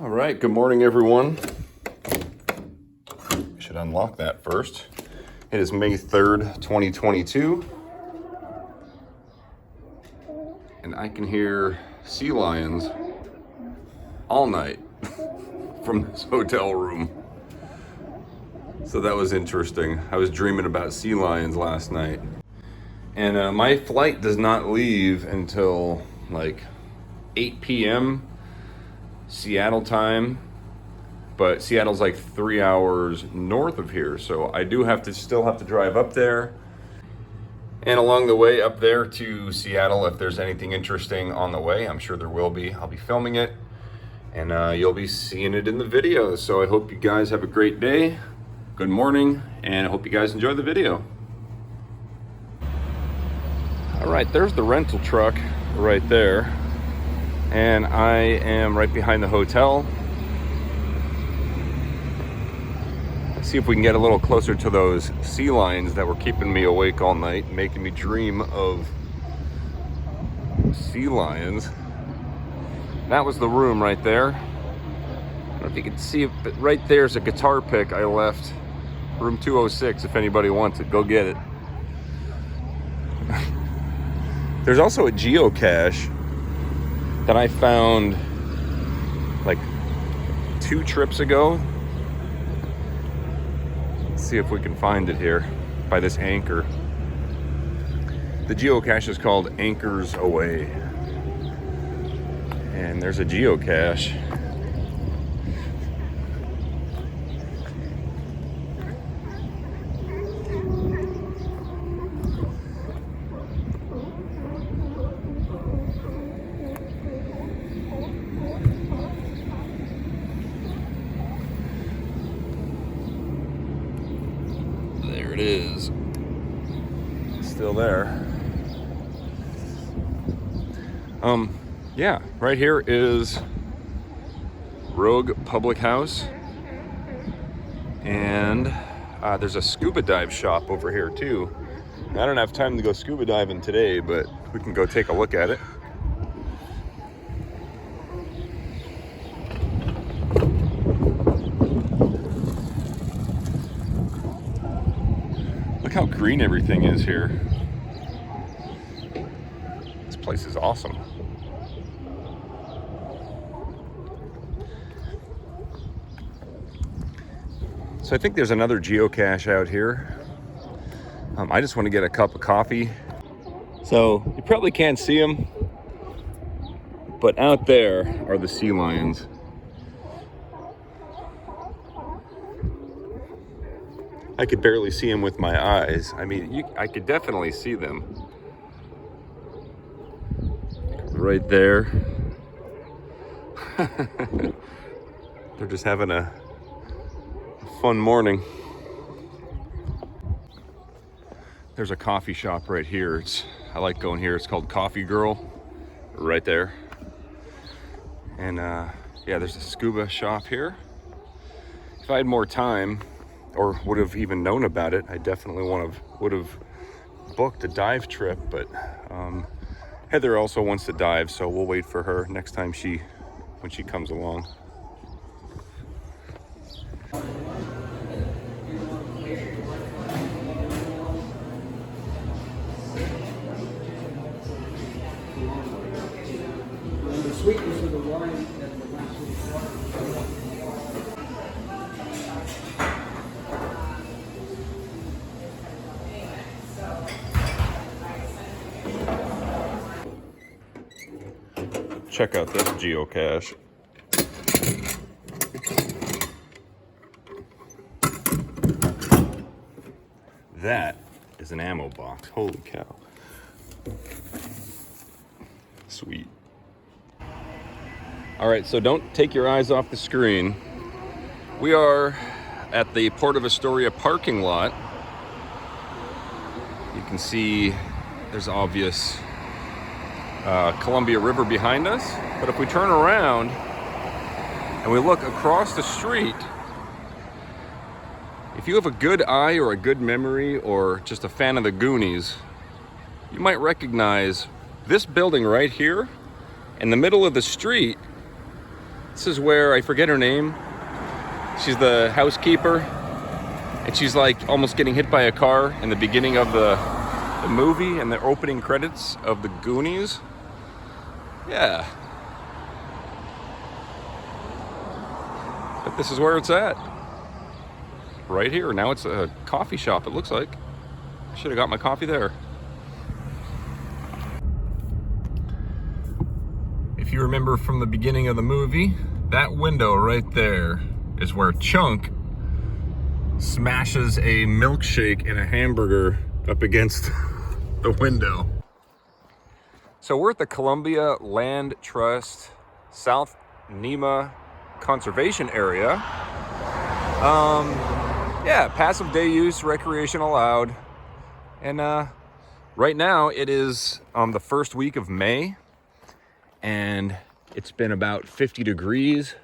All right, good morning, everyone. I should unlock that first. It is May 3rd, 2022. And I can hear sea lions all night from this hotel room. So that was interesting. I was dreaming about sea lions last night. And my flight does not leave until like 8 p.m. Seattle time, but Seattle's like 3 hours north of here, so I do still have to drive up there. And along the way up there to Seattle, if there's anything interesting on the way, I'm sure there will be. I'll be filming it, and you'll be seeing it in the video. So I hope you guys have a great day, good morning, and I hope you guys enjoy the video. All right, there's the rental truck right there. And I am right behind the hotel. Let's see if we can get a little closer to those sea lions that were keeping me awake all night, making me dream of sea lions. That was the room right there. I don't know if you can see it, but right there's a guitar pick I left. Room 206, if anybody wants it, go get it. There's also a geocache that I found like 2 trips ago. Let's see if we can find it here by this anchor. The geocache is called Anchors Away. And there's a geocache. There it is, still there. Yeah, right here is Rogue Public House, and there's a scuba dive shop over here too. I don't have time to go scuba diving today, but we can go take a look at it. Look how green everything is here. This place is awesome. So I think there's another geocache out here. I just want to get a cup of coffee. So you probably can't see them, but out there are the sea lions. I could barely see them with my eyes. I mean, I could definitely see them. Right there. They're just having a fun morning. There's a coffee shop right here. I like going here. It's called Coffee Girl. Right there. And yeah, there's a scuba shop here. If I had more time, or would have even known about it, I definitely would have booked a dive trip, but Heather also wants to dive, so we'll wait for her next time when she comes along. The sweetness of the wine and the last Check out this geocache. That is an ammo box. Holy cow. Sweet. All right, so don't take your eyes off the screen. We are at the Port of Astoria parking lot. You can see there's obvious Columbia River behind us, but if we turn around and we look across the street, if you have a good eye or a good memory or just a fan of the Goonies, you might recognize this building right here in the middle of the street This is where, I forget her name. She's the housekeeper. And she's like almost getting hit by a car in the beginning of the movie and the opening credits of the Goonies. Yeah. But this is where it's at. Right here. Now it's a coffee shop, it looks like. I should have got my coffee there. If you remember from the beginning of the movie, that window right there is where Chunk smashes a milkshake and a hamburger up against the window. So we're at the Columbia Land Trust South Nema Conservation Area. Yeah, passive day use, recreation allowed. And right now it is the first week of May, and it's been about 50 degrees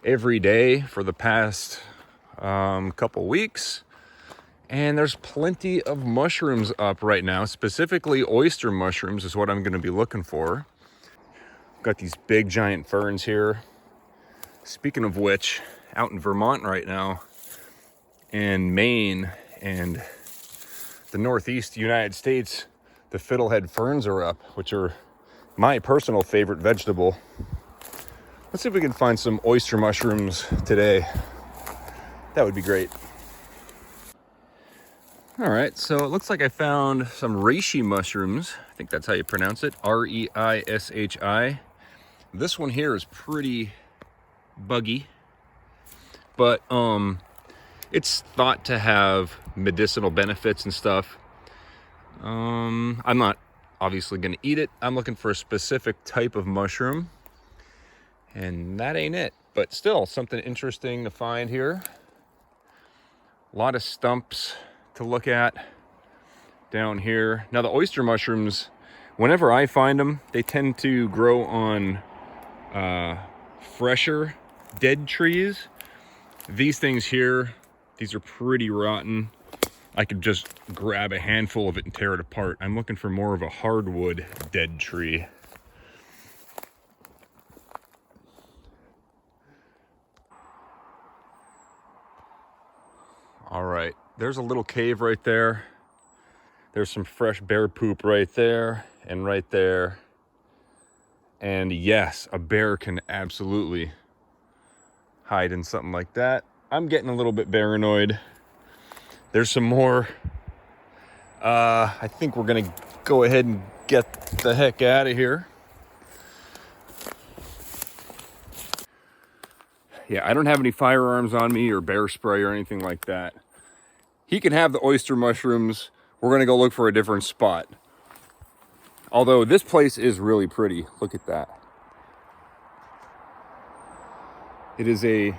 every day for the past couple weeks. And there's plenty of mushrooms up right now. Specifically, oyster mushrooms is what I'm going to be looking for. Got these big giant ferns here. Speaking of which, out in Vermont right now, and Maine, and the Northeast United States, the fiddlehead ferns are up, which are my personal favorite vegetable. Let's see if we can find some oyster mushrooms today. That would be great. All right, so it looks like I found some reishi mushrooms. I think that's how you pronounce it, R-E-I-S-H-I. This one here is pretty buggy, but it's thought to have medicinal benefits and stuff. I'm not obviously gonna eat it. I'm looking for a specific type of mushroom, and that ain't it, but still something interesting to find here. A lot of stumps to look at down here. Now the oyster mushrooms, whenever I find them, they tend to grow on fresher dead trees. These things here, these are pretty rotten. I could just grab a handful of it and tear it apart. I'm looking for more of a hardwood dead tree. All right, there's a little cave right there. There's some fresh bear poop right there and right there. And yes, a bear can absolutely hide in something like that. I'm getting a little bit paranoid. There's some more. I think we're gonna go ahead and get the heck out of here. Yeah, I don't have any firearms on me or bear spray or anything like that. He can have the oyster mushrooms. We're gonna go look for a different spot. Although this place is really pretty. Look at that. It is a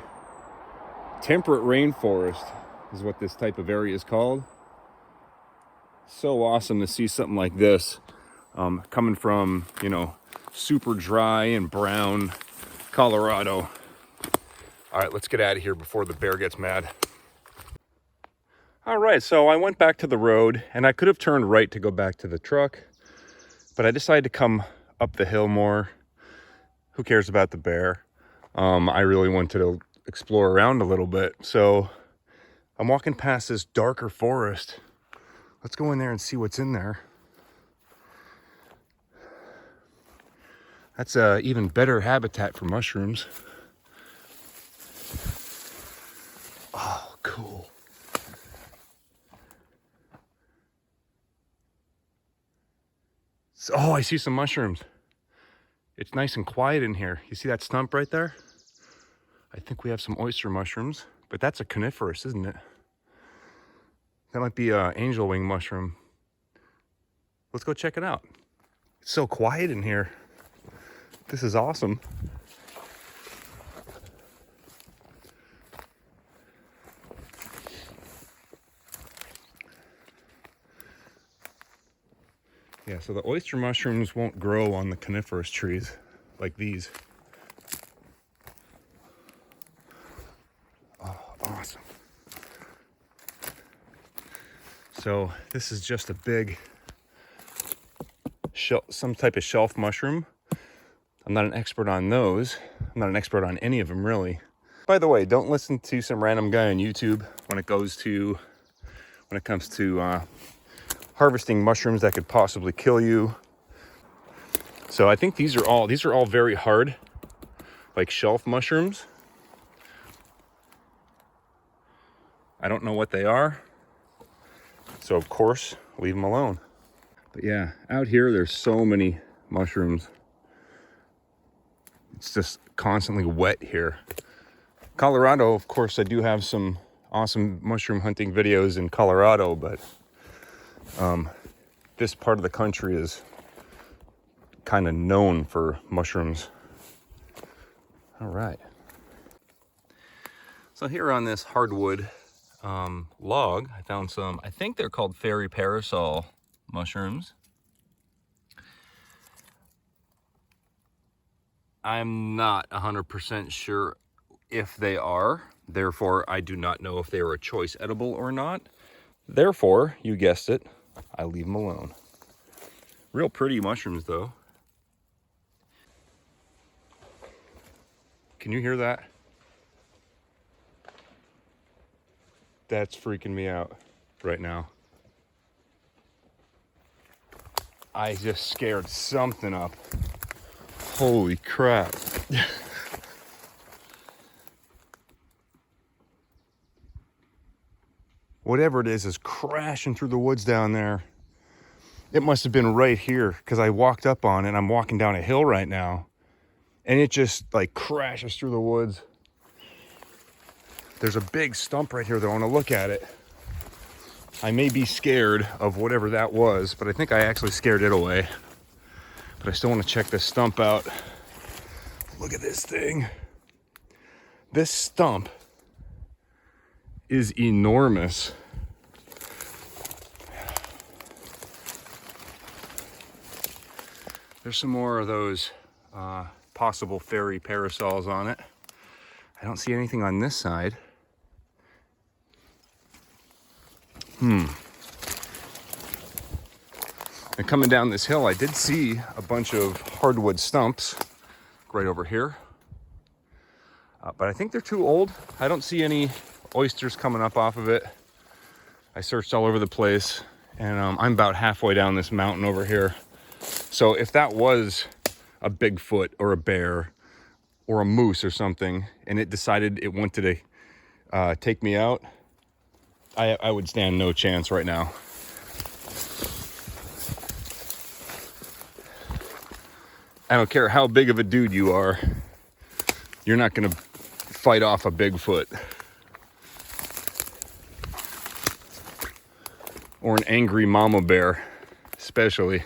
temperate rainforest, is what this type of area is called. So awesome to see something like this coming from, you know, super dry and brown Colorado. All right, let's get out of here before the bear gets mad. All right, so I went back to the road, and I could have turned right to go back to the truck, but I decided to come up the hill more. Who cares about the bear? I really wanted to explore around a little bit. So I'm walking past this darker forest. Let's go in there and see what's in there. That's a even better habitat for mushrooms. Oh, cool. So, oh, I see some mushrooms. It's nice and quiet in here. You see that stump right there? I think we have some oyster mushrooms, but that's a coniferous, isn't it? That might be an angel wing mushroom. Let's go check it out. It's so quiet in here. This is awesome. Yeah, so the oyster mushrooms won't grow on the coniferous trees like these. Oh, awesome. So this is just a big some type of shelf mushroom. I'm not an expert on those, I'm not an expert on any of them, really. By the way, don't listen to some random guy on YouTube when it comes to harvesting mushrooms that could possibly kill you. So I think these are all very hard, like shelf mushrooms. I don't know what they are, so of course, leave them alone. But yeah, out here, there's so many mushrooms. It's just constantly wet here. Colorado, of course, I do have some awesome mushroom hunting videos in Colorado, but this part of the country is kind of known for mushrooms. All right. So here on this hardwood log, I found some, I think they're called fairy parasol mushrooms. I'm not 100% sure if they are. Therefore, I do not know if they are a choice edible or not. Therefore, you guessed it, I leave them alone. Real pretty mushrooms, though. Can you hear that? That's freaking me out right now. I just scared something up. Holy crap. Whatever it is crashing through the woods down there. It must have been right here because I walked up on it. I'm walking down a hill right now and it just like crashes through the woods. There's a big stump right here though. I want to look at it. I may be scared of whatever that was, but I think I actually scared it away. But I still want to check this stump out. Look at this thing. This stump is enormous. There's some more of those possible fairy parasols on it. I don't see anything on this side. And coming down this hill, I did see a bunch of hardwood stumps right over here. But I think they're too old. I don't see any oysters coming up off of it. I searched all over the place, and I'm about halfway down this mountain over here. So if that was a Bigfoot or a bear or a moose or something, and it decided it wanted to take me out, I would stand no chance right now. I don't care how big of a dude you are, you're not gonna fight off a Bigfoot. Or an angry mama bear, especially.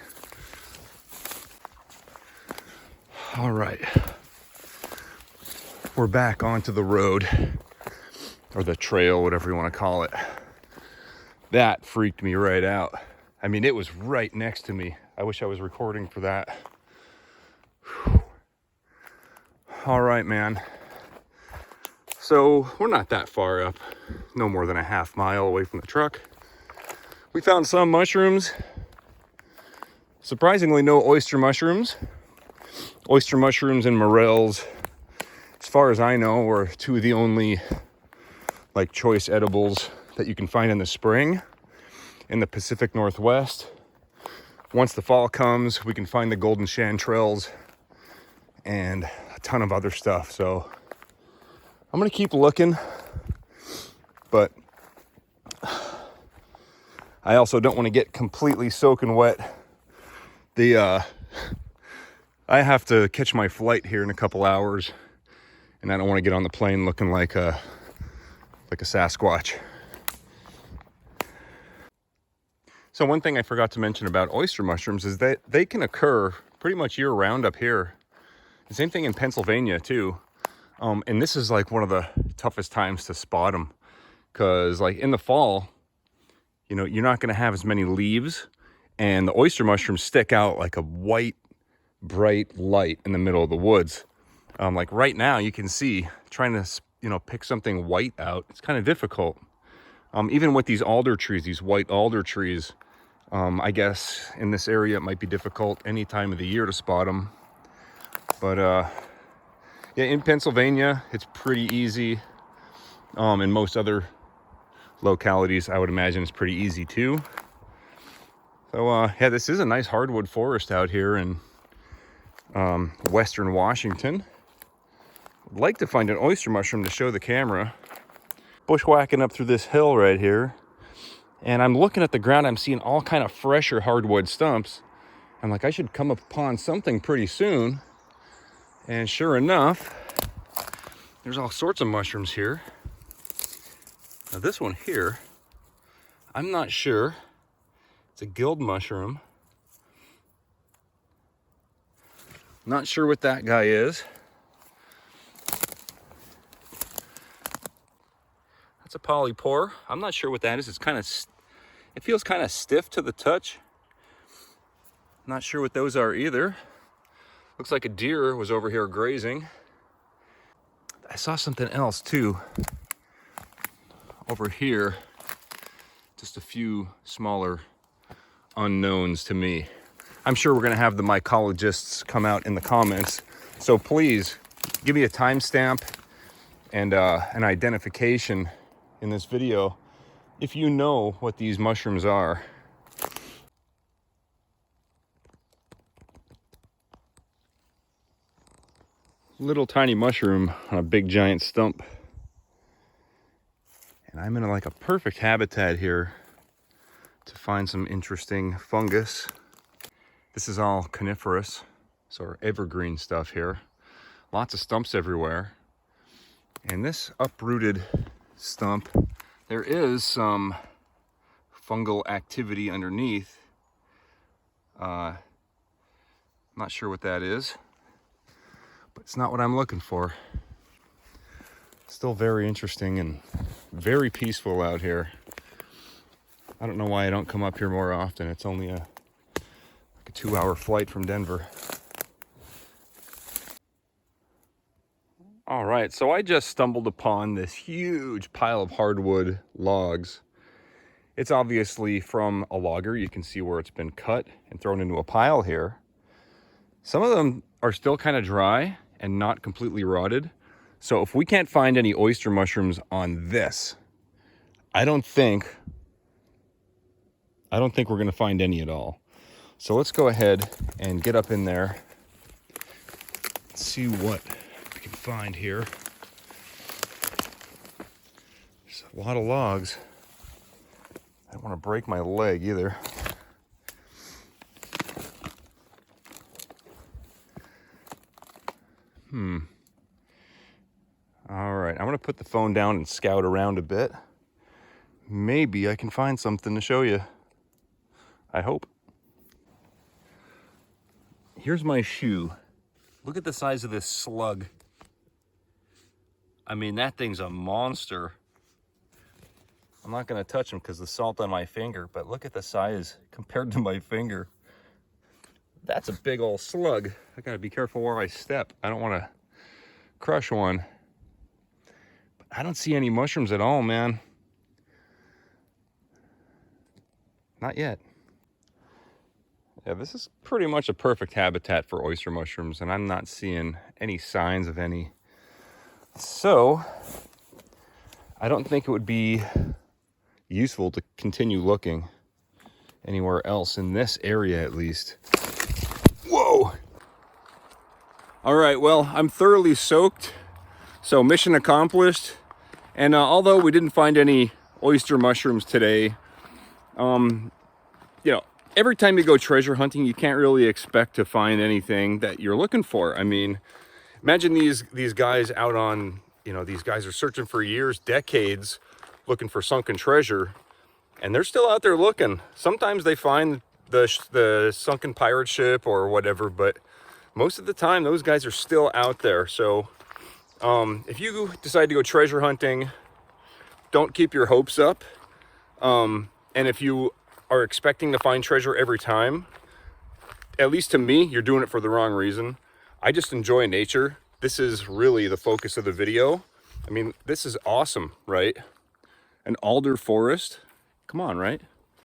All right. We're back onto the road, or the trail, whatever you want to call it. That freaked me right out. I mean, it was right next to me. I wish I was recording for that. Whew. All right, man. So we're not that far up, no more than a half mile away from the truck. We found some mushrooms. Surprisingly, no oyster mushrooms. Oyster mushrooms and morels, as far as I know, are two of the only like choice edibles that you can find in the spring in the Pacific Northwest. Once the fall comes, we can find the golden chanterelles and a ton of other stuff. So I'm gonna keep looking, but I also don't want to get completely soaking wet. I have to catch my flight here in a couple hours, and I don't want to get on the plane looking like a Sasquatch. So one thing I forgot to mention about oyster mushrooms is that they can occur pretty much year round up here. The same thing in Pennsylvania too. And this is like one of the toughest times to spot them, because like in the fall, you know, you're not going to have as many leaves, and the oyster mushrooms stick out like a white, bright light in the middle of the woods. Like right now, you can see trying to, you know, pick something white out. It's kind of difficult. Even with these alder trees, these white alder trees, I guess in this area it might be difficult any time of the year to spot them. But Yeah, in Pennsylvania, it's pretty easy. In most other localities, I would imagine it's pretty easy too. So yeah, this is a nice hardwood forest out here in Western Washington. I'd like to find an oyster mushroom to show the camera. Bushwhacking up through this hill right here, and I'm looking at the ground. I'm seeing all kind of fresher hardwood stumps. I'm like, I should come upon something pretty soon. And sure enough, there's all sorts of mushrooms here. Now this one here, I'm not sure. It's a guild mushroom. Not sure what that guy is. That's a polypore. I'm not sure what that is. It's kind of, it feels kind of stiff to the touch. Not sure what those are either. Looks like a deer was over here grazing. I saw something else too over here. Just a few smaller unknowns to me. I'm sure we're gonna have the mycologists come out in the comments. So please give me a timestamp and an identification in this video if you know what these mushrooms are. Little tiny mushroom on a big giant stump. And I'm in like a perfect habitat here to find some interesting fungus. This is all coniferous, so evergreen stuff here. Lots of stumps everywhere. And this uprooted stump, there is some fungal activity underneath. Not sure what that is, but it's not what I'm looking for. Still very interesting and very peaceful out here. I don't know why I don't come up here more often. It's only like a 2-hour flight from Denver. All right, so I just stumbled upon this huge pile of hardwood logs. It's obviously from a logger. You can see where it's been cut and thrown into a pile here. Some of them are still kind of dry and not completely rotted. So if we can't find any oyster mushrooms on this, I don't think we're gonna find any at all. So let's go ahead and get up in there, see what we can find here. There's a lot of logs. I don't want to break my leg either. All right, I'm gonna put the phone down and scout around a bit. Maybe I can find something to show you. I hope. Here's my shoe. Look at the size of this slug. I mean, that thing's a monster. I'm not gonna touch him because the salt on my finger, but look at the size compared to my finger. That's a big old slug. I gotta be careful where I step. I don't wanna crush one. But I don't see any mushrooms at all, man. Not yet. Yeah, this is pretty much a perfect habitat for oyster mushrooms, and I'm not seeing any signs of any. So, I don't think it would be useful to continue looking anywhere else in this area, at least. Whoa! All right, well, I'm thoroughly soaked, so mission accomplished. And although we didn't find any oyster mushrooms today, you know, every time you go treasure hunting, you can't really expect to find anything that you're looking for. I mean, imagine these guys out on, you know, these guys are searching for years, decades, looking for sunken treasure, and they're still out there looking. Sometimes they find the sunken pirate ship or whatever, but most of the time those guys are still out there. So if you decide to go treasure hunting, don't keep your hopes up. And if you are expecting to find treasure every time, at least to me, you're doing it for the wrong reason. I just enjoy nature. This is really the focus of the video. I mean, this is awesome, right? An alder forest. Come on, right?